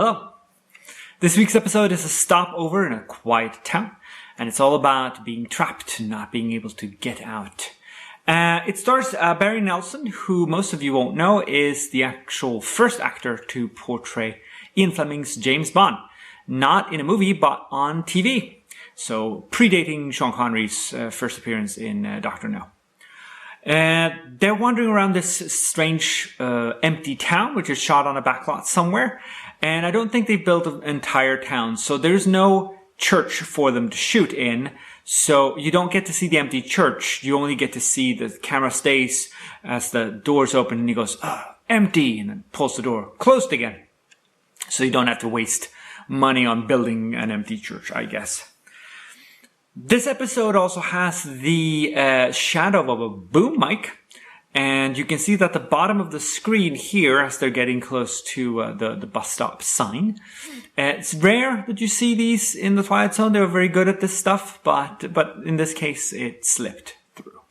Hello. This week's episode is a stopover in a quiet town, and it's all about being trapped and not being able to get out. It stars Barry Nelson, who most of you won't know is the actual first actor to portray Ian Fleming's James Bond. Not in a movie, but on TV. So, predating Sean Connery's first appearance in Dr. No. They're wandering around this strange empty town, which is shot on a backlot somewhere. And I don't think they've built an entire town, so there's no church for them to shoot in. So you don't get to see the empty church. You only get to see the camera stays as the doors open and he goes, empty, and then pulls the door closed again. So you don't have to waste money on building an empty church, I guess. This episode also has the shadow of a boom mic. And you can see that the bottom of the screen here, as they're getting close to the bus stop sign. It's rare that you see these in the Twilight Zone. They were very good at this stuff, but in this case, it slipped through.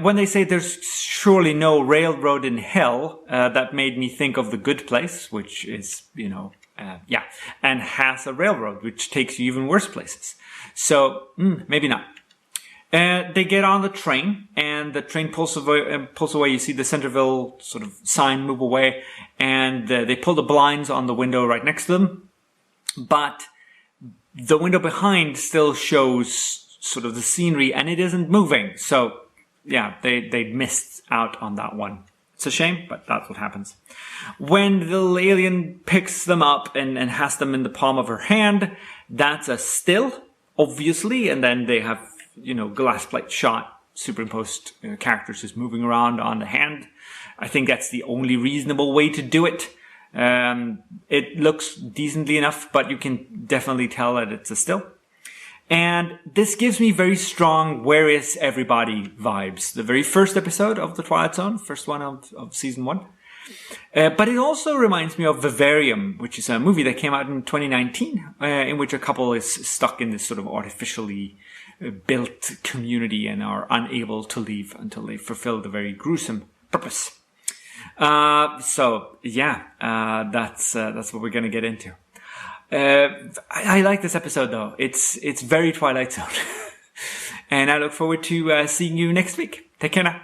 When they say there's surely no railroad in hell, that made me think of The Good Place, which is, and has a railroad, which takes you even worse places. So, maybe not. They get on the train, and the train pulls away. You see the Centerville sort of sign move away, and they pull the blinds on the window right next to them. But the window behind still shows sort of the scenery, and it isn't moving. So, yeah, they missed out on that one. It's a shame, but that's what happens. When the alien picks them up and has them in the palm of her hand, that's a still, obviously, and then they have glass plate shot, superimposed characters just moving around on the hand. I think that's the only reasonable way to do it. It looks decently enough, but you can definitely tell that it's a still. And this gives me very strong Where Is Everybody vibes. The very first episode of The Twilight Zone, first one of season 1. But it also reminds me of Vivarium, which is a movie that came out in 2019, in which a couple is stuck in this sort of artificially built community and are unable to leave until they fulfill the very gruesome purpose. That's what we're going to get into. I like this episode though. It's very Twilight Zone. And I look forward to seeing you next week. Take care now.